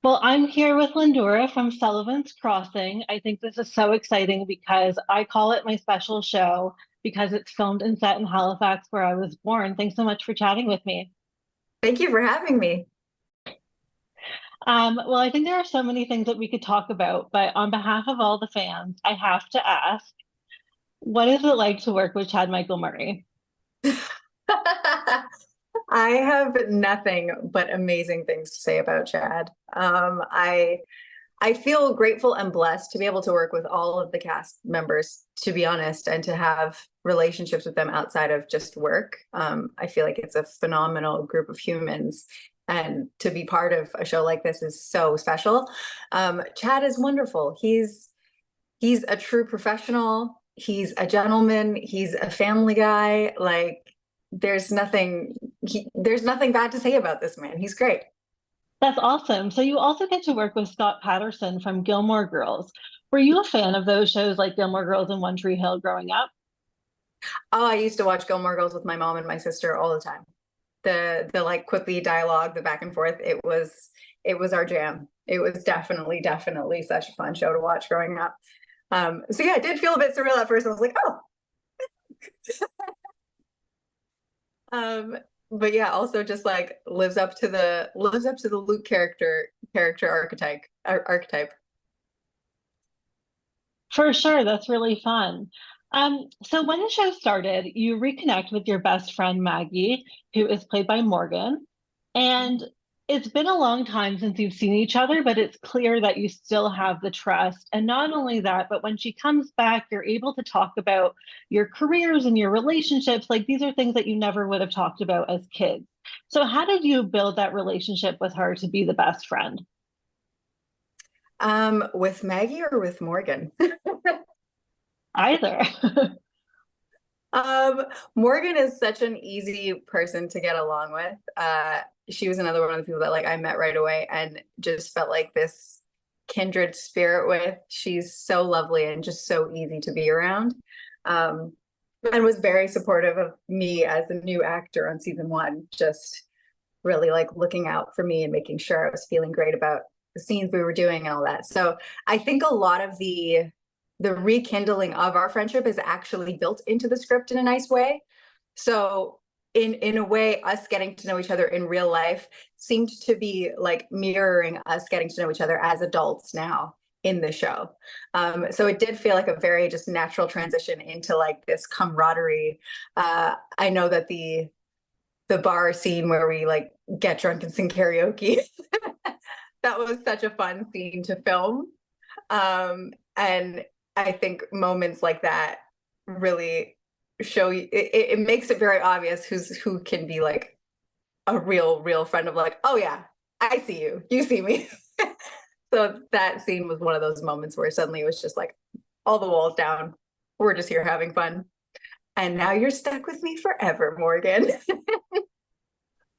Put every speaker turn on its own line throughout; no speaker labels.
Well, I'm here with Lindura from Sullivan's Crossing. I think this is so exciting because I call it my special show because it's filmed and set in Halifax, where I was born. Thanks so much for chatting with me.
Thank you for having me.
Well, I think there are so many things that we could talk about, but on behalf of all the fans, I have to ask, what is it like to work with Chad Michael Murray?
I have nothing but amazing things to say about Chad. I feel grateful and blessed to be able to work with all of the cast members, to be honest, and to have relationships with them outside of just work. I feel like it's a phenomenal group of humans, and to be part of a show like this is so special. Chad is wonderful. He's a true professional. He's a gentleman. He's a family guy. Like there's nothing bad to say about this man. He's great.
That's awesome. So you also get to work with Scott Patterson from Gilmore Girls. Were you a fan of those shows like Gilmore Girls and One Tree Hill growing up?
Oh, I used to watch Gilmore Girls with my mom and my sister all the time. The like quippy dialogue, the back and forth, it was our jam. It was definitely such a fun show to watch growing up. So yeah, it did feel a bit surreal at first. I was like, oh. Um, but yeah, also just like lives up to the Luke character archetype.
For sure, that's really fun. So when the show started, you reconnect with your best friend Maggie, who is played by Morgan, and it's been a long time since you've seen each other, but it's clear that you still have the trust. And not only that, but when she comes back, you're able to talk about your careers and your relationships. Like these are things that you never would have talked about as kids. So how did you build that relationship with her to be the best friend?
With Maggie or with Morgan?
Either.
Um, Morgan is such an easy person to get along with. She was another one of the people that like I met right away and just felt like this kindred spirit with. She's so lovely and just so easy to be around. Um, and was very supportive of me as a new actor on season one, just really like looking out for me and making sure I was feeling great about the scenes we were doing and all that. So I think a lot of the rekindling of our friendship is actually built into the script in a nice way. So in a way, us getting to know each other in real life seemed to be like mirroring us getting to know each other as adults now in the show. So it did feel like a very just natural transition into like this camaraderie. I know that the bar scene where we like get drunk and sing karaoke, that was such a fun scene to film. And I think moments like that really show you it makes it very obvious who can be like a real friend of like, oh yeah, I see you, you see me. So that scene was one of those moments where suddenly it was just like all the walls down. We're just here having fun. And now you're stuck with me forever, Morgan.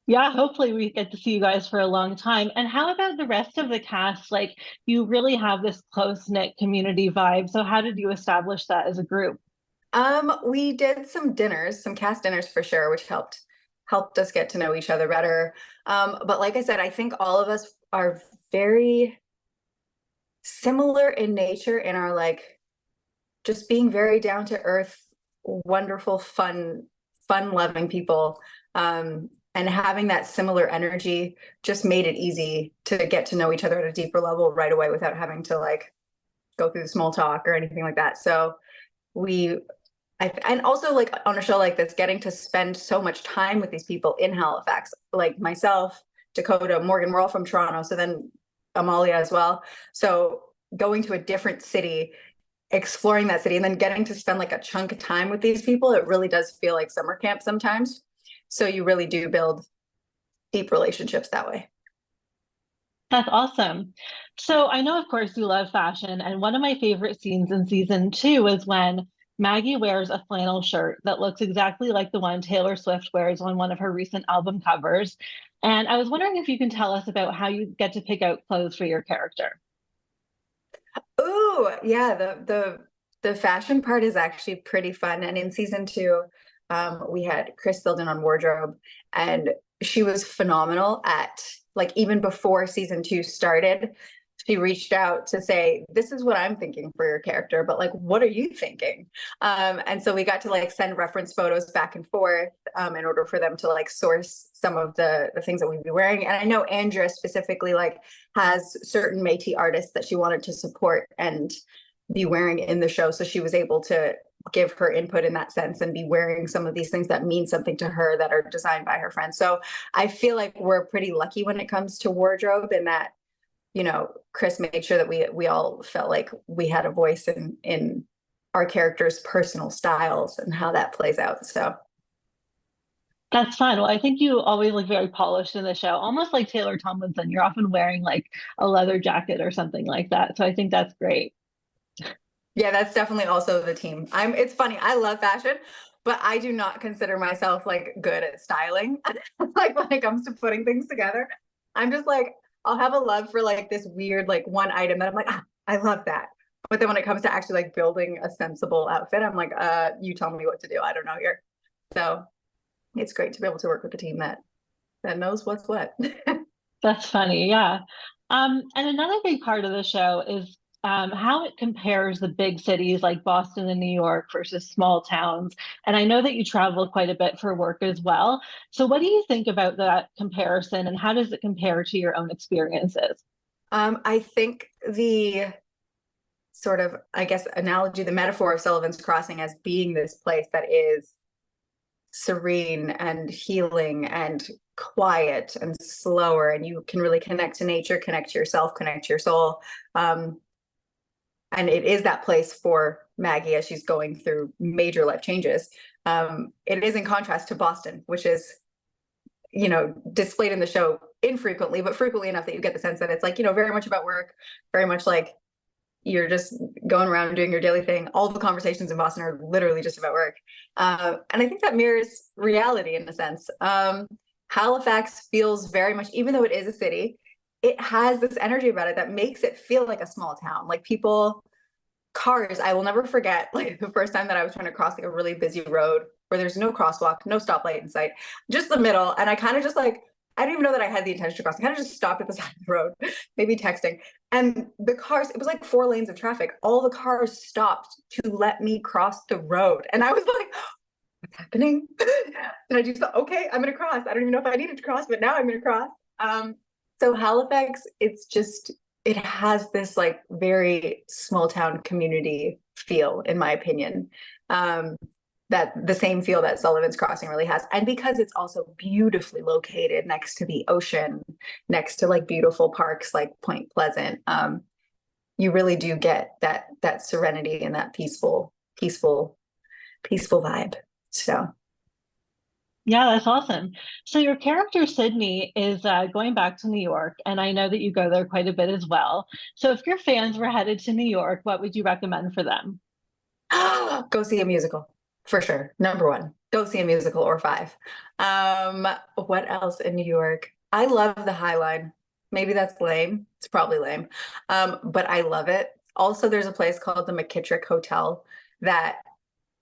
Yeah, hopefully we get to see you guys for a long time. And how about the rest of the cast? Like, you really have this close-knit community vibe. So how did you establish that as a group?
We did some dinners, some cast dinners for sure, which helped us get to know each other better. But like I said, I think all of us are very similar in nature in our like just being very down to earth, wonderful, fun loving people. And having that similar energy just made it easy to get to know each other at a deeper level right away without having to like go through the small talk or anything like that. So we and also like on a show like this, getting to spend so much time with these people in Halifax, like myself, Dakota, Morgan, we're all from Toronto. So then Amalia as well. So going to a different city, exploring that city, and then getting to spend like a chunk of time with these people, it really does feel like summer camp sometimes. So you really do build deep relationships that way.
That's awesome. So I know, of course, you love fashion. And one of my favorite scenes in season two is when Maggie wears a flannel shirt that looks exactly like the one Taylor Swift wears on one of her recent album covers. And I was wondering if you can tell us about how you get to pick out clothes for your character.
Oh, yeah, the fashion part is actually pretty fun. And in season two, we had Chris Silden on wardrobe, and she was phenomenal at like even before season 2 started, she reached out to say, this is what I'm thinking for your character, but like, what are you thinking? And so we got to like send reference photos back and forth in order for them to like source some of the things that we'd be wearing. And I know Andrea specifically like has certain Métis artists that she wanted to support and be wearing in the show. So she was able to give her input in that sense and be wearing some of these things that mean something to her that are designed by her friends. So I feel like we're pretty lucky when it comes to wardrobe, in that, you know, Chris made sure that we all felt like we had a voice in our characters' personal styles and how that plays out. So
That's fun. Well, I think you always look very polished in the show, almost like Taylor Tomlinson. You're often wearing like a leather jacket or something like that. So I think that's great.
yeah, that's definitely also the team. It's funny, I love fashion, but I do not consider myself like good at styling. Like when it comes to putting things together, I'm just like, I'll have a love for like this weird like one item that I'm like, ah, I love that. But then when it comes to actually like building a sensible outfit, I'm like, you tell me what to do. I don't know here. So it's great to be able to work with a team that knows what's what.
That's funny. Yeah. And another big part of the show is how it compares the big cities like Boston and New York versus small towns. And I know that you travel quite a bit for work as well. So what do you think about that comparison and how does it compare to your own experiences?
I think the sort of, I guess, analogy, the metaphor of Sullivan's Crossing as being this place that is serene and healing and quiet and slower, and you can really connect to nature, connect to yourself, connect to your soul. And it is that place for Maggie as she's going through major life changes. It is in contrast to Boston, which is, you know, displayed in the show infrequently, but frequently enough that you get the sense that it's like, you know, very much about work, very much like you're just going around doing your daily thing. All the conversations in Boston are literally just about work. And I think that mirrors reality in a sense. Halifax feels very much, even though it is a city, it has this energy about it that makes it feel like a small town. Like people, cars, I will never forget like the first time that I was trying to cross like a really busy road where there's no crosswalk, no stoplight in sight, just the middle. And I kind of just like, I didn't even know that I had the intention to cross. I kind of just stopped at the side of the road, maybe texting. And the cars, it was like 4 lanes of traffic. All the cars stopped to let me cross the road. And I was like, what's happening? And I just thought, okay, I'm going to cross. I don't even know if I needed to cross, but now I'm going to cross. So Halifax, it's just, it has this like very small town community feel, in my opinion. That the same feel that Sullivan's Crossing really has. And because it's also beautifully located next to the ocean, next to like beautiful parks like Point Pleasant, you really do get that serenity and that peaceful vibe. So
Yeah, that's awesome. So your character Sydney is going back to New York, and I know that you go there quite a bit as well. So if your fans were headed to New York, what would you recommend for them?
go see a musical for sure. Number one, go see a musical or 5. What else in New York? I love the High Line. Maybe that's lame. It's probably lame. But I love it. Also, there's a place called the McKittrick Hotel that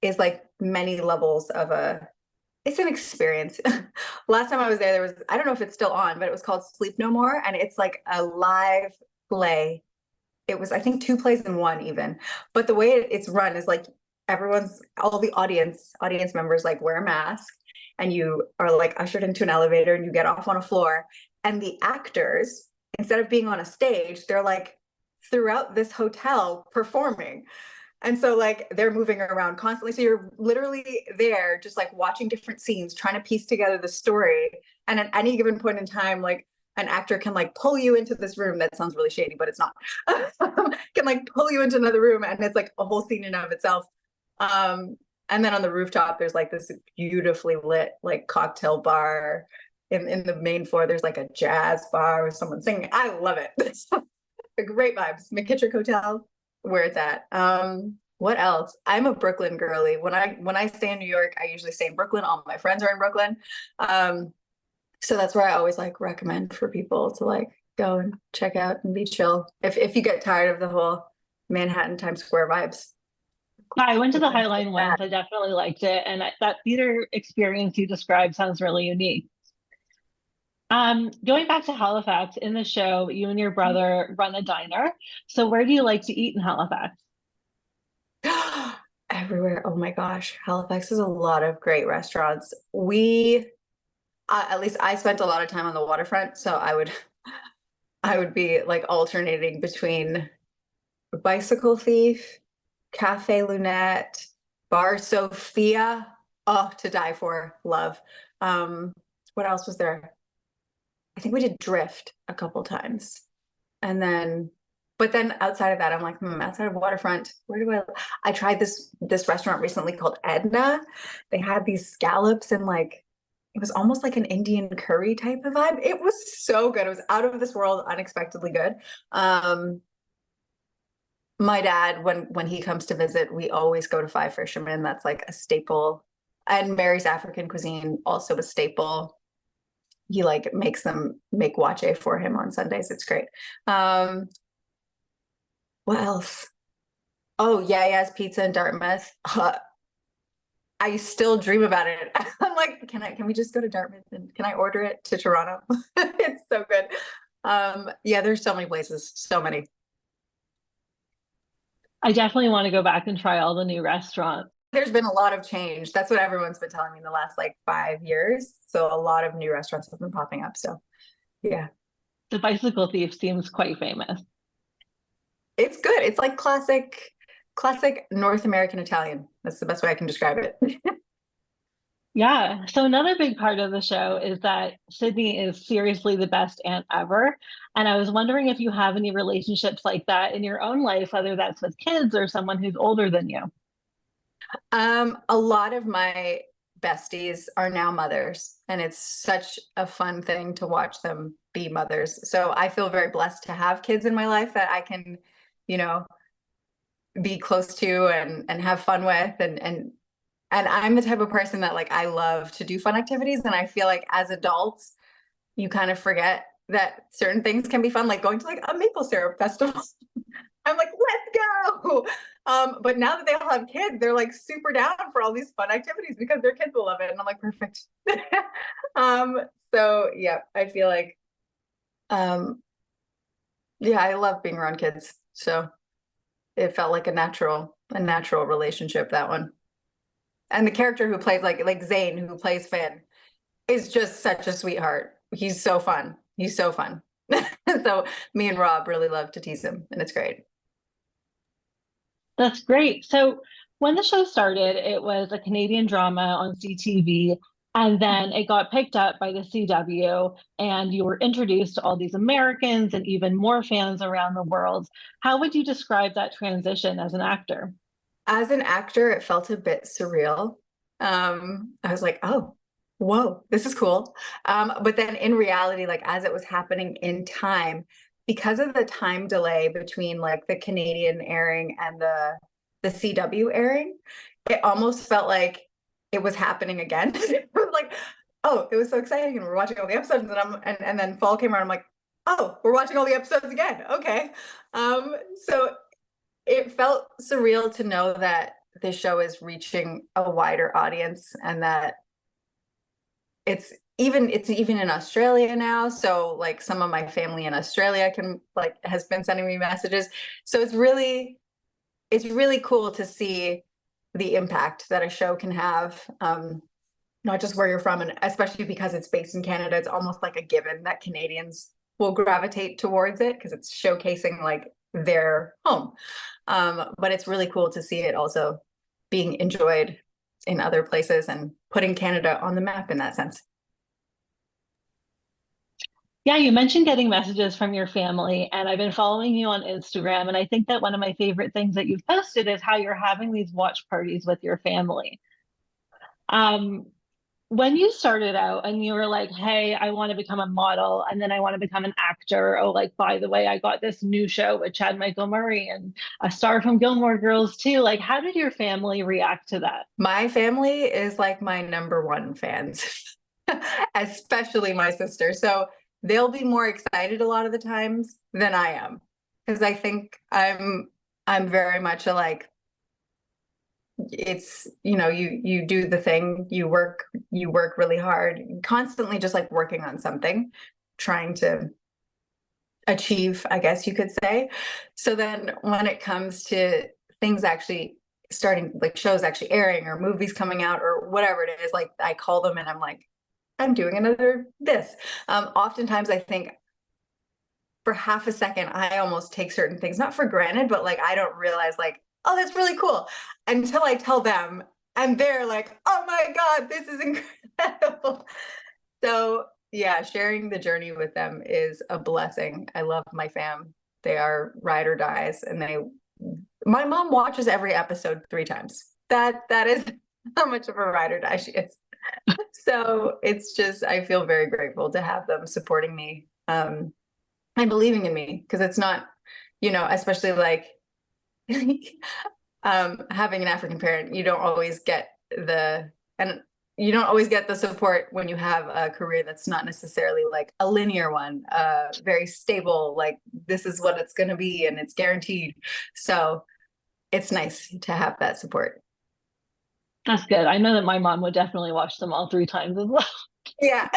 is like many levels of it's an experience. Last time I was there was, I don't know if it's still on, but it was called Sleep No More. And it's like a live play. It was, I think, 2 plays in 1 even. But the way it's run is like all the audience members like wear a mask, and you are like ushered into an elevator and you get off on a floor. And the actors, instead of being on a stage, they're like throughout this hotel performing. And so like they're moving around constantly. So you're literally there just like watching different scenes, trying to piece together the story. And at any given point in time, like an actor can like pull you into this room. That sounds really shady, but it's not. Can like pull you into another room, and it's like a whole scene in and of itself. And then on the rooftop, there's like this beautifully lit like cocktail bar. In the main floor, there's like a jazz bar with someone singing. I love it. Great vibes. McKittrick Hotel, where it's at. What else? I'm a Brooklyn girly. When I stay in New York, I usually stay in Brooklyn. All my friends are in Brooklyn. So that's where I always like recommend for people to like go and check out and be chill. If you get tired of the whole Manhattan Times Square vibes.
Yeah, I went to the High Line once. I definitely liked it, and that theater experience you described sounds really unique. Going back to Halifax, in the show, you and your brother run a diner. So where do you like to eat in Halifax?
Everywhere. Oh my gosh. Halifax has a lot of great restaurants. At least I spent a lot of time on the waterfront, so I would be like alternating between Bicycle Thief, Cafe Lunette, Bar Sophia. Oh, to die for. Love. Um, what else was there? I think we did Drift a couple times. And then, but then outside of that, I'm like, outside of waterfront, where do I tried this restaurant recently called Edna. They had these scallops and like it was almost like an Indian curry type of vibe. It was so good. It was out of this world, unexpectedly good. My dad, when he comes to visit, we always go to Five Fishermen. That's like a staple. And Mary's African cuisine, also a staple. He like makes them make wache for him on Sundays. It's great. What else? Oh, yeah, yes, pizza in Dartmouth. I still dream about it. I'm like, can we just go to Dartmouth and can I order it to Toronto? It's so good. Yeah, there's so many places, so many.
I definitely want to go back and try all the new restaurants.
There's been a lot of change. That's what everyone's been telling me in the last like 5 years. So a lot of new restaurants have been popping up. So yeah,
The Bicycle Thief seems quite famous.
it's good. It's like classic North American Italian. That's the best way I can describe it.
Yeah. So another big part of the show is that Sydney is seriously the best aunt ever. And I was wondering if you have any relationships like that in your own life, whether that's with kids or someone who's older than you.
A lot of my besties are now mothers, and it's such a fun thing to watch them be mothers. So I feel very blessed to have kids in my life that I can, you know, be close to and have fun with and I'm the type of person that like I love to do fun activities, and I feel like as adults you kind of forget that certain things can be fun, like going to like a maple syrup festival. I'm like, let's go. But now that they all have kids, they're like super down for all these fun activities because their kids will love it. And I'm like, perfect. um, so yeah, I feel like, yeah, I love being around kids. So it felt like a natural relationship, that one. And the character who plays like Zane, who plays Finn, is just such a sweetheart. He's so fun. He's so fun. So me and Rob really love to tease him, and it's great.
That's great. So when the show started, it was a Canadian drama on CTV, and then it got picked up by the CW, and you were introduced to all these Americans and even more fans around the world. How would you describe that transition as an actor?
As an actor, it felt a bit surreal. I was like, oh, whoa, this is cool. But then in reality, like as it was happening in time, because of the time delay between like the Canadian airing and the CW airing, it almost felt like it was happening again. It was like, oh, it was so exciting, and we're watching all the episodes, and then fall came around. I'm like, oh, we're watching all the episodes again. Okay. So it felt surreal to know that this show is reaching a wider audience and that it's even in Australia now. So like some of my family in Australia can like has been sending me messages. So it's really cool to see the impact that a show can have, not just where you're from, and especially because it's based in Canada, it's almost like a given that Canadians will gravitate towards it because it's showcasing like their home. But it's really cool to see it also being enjoyed in other places and putting Canada on the map in that sense.
Yeah, you mentioned getting messages from your family, and I've been following you on Instagram, and I think that one of my favorite things that you've posted is how you're having these watch parties with your family. Um, when you started out and you were like, hey, I want to become a model and then I want to become an actor. Oh, like, by the way, I got this new show with Chad Michael Murray and a star from Gilmore Girls too. Like, how did your family react to that?
My family is like my number one fans, especially my sister. So they'll be more excited a lot of the times than I am because I think I'm very much a like it's, you know, you do the thing, you work really hard, constantly just like working on something, trying to achieve, I guess you could say. So then when it comes to things actually starting, like shows actually airing or movies coming out or whatever it is, like I call them and I'm like, I'm doing another this. Oftentimes I think for half a second, I almost take certain things, not for granted, but like I don't realize like, oh, that's really cool until I tell them and they're like, oh my God, this is incredible. So yeah, sharing the journey with them is a blessing. I love my fam. They are ride or dies, and my mom watches every episode 3 times. That is how much of a ride or die she is. So it's just, I feel very grateful to have them supporting me, and believing in me, because it's not, you know, especially like having an African parent, you don't always get and you don't always get the support when you have a career that's not necessarily like a linear one, very stable, like this is what it's going to be and it's guaranteed. So it's nice to have that support.
That's good. I know that my mom would definitely watch them all 3 times as well.
Yeah.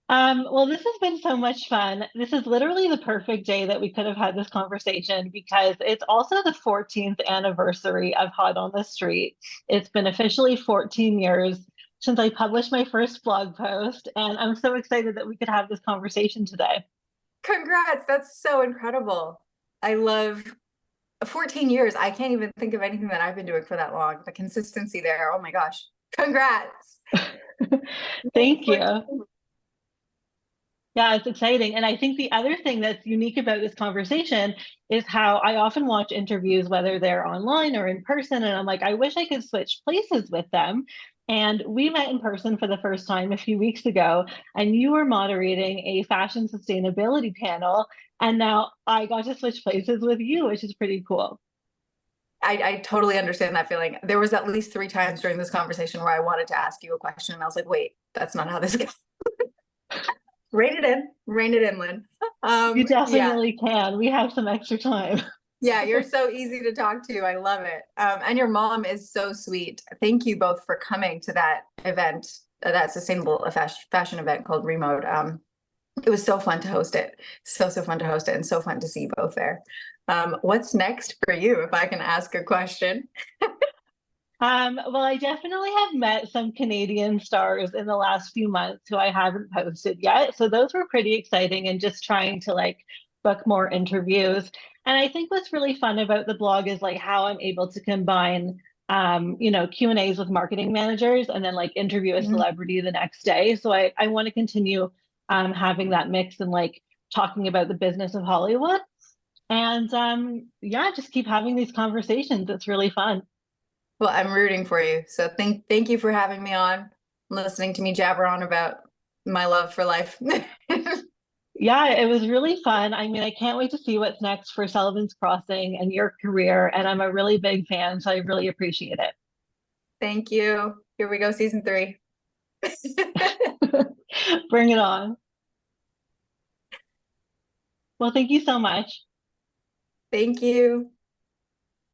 Well, this has been so much fun. This is literally the perfect day that we could have had this conversation because it's also the 14th anniversary of Hot on the Street. It's been officially 14 years since I published my first blog post, and I'm so excited that we could have this conversation today.
Congrats. That's so incredible. I love 14 years. I can't even think of anything that I've been doing for that long. The consistency there. Oh my gosh. Congrats.
Thank you. Yeah, it's exciting. And I think the other thing that's unique about this conversation is how I often watch interviews, whether they're online or in person, and I'm like, I wish I could switch places with them. And we met in person for the first time a few weeks ago, and you were moderating a fashion sustainability panel. And now I got to switch places with you, which is pretty cool.
I totally understand that feeling. There was at least 3 times during this conversation where I wanted to ask you a question, and I was like, wait, that's not how this goes. Rein it in, Lynn.
You
Yeah,
definitely can. We have some extra time.
yeah, you're so easy to talk to. I love it. And your mom is so sweet. Thank you both for coming to that event, that sustainable fashion event called Remote. It was so fun to host it. So fun to host it, and so fun to see you both there. What's next for you, if I can ask a question?
Well, I definitely have met some Canadian stars in the last few months who I haven't posted yet. So those were pretty exciting and just trying to like book more interviews. And I think what's really fun about the blog is like how I'm able to combine Q&As with marketing managers and then like interview a
Mhm.
celebrity the next day. So I want to continue having that mix and like talking about the business of Hollywood. And yeah, just keep having these conversations. It's really fun.
Well, I'm rooting for you. So thank you for having me on, listening to me jabber on about my love for life.
Yeah, it was really fun. I mean, I can't wait to see what's next for Sullivan's Crossing and your career. And I'm a really big fan, so I really appreciate
Thank you. Here we go, season 3.
it. Bring it on. Well, thank you so much.
Thank you.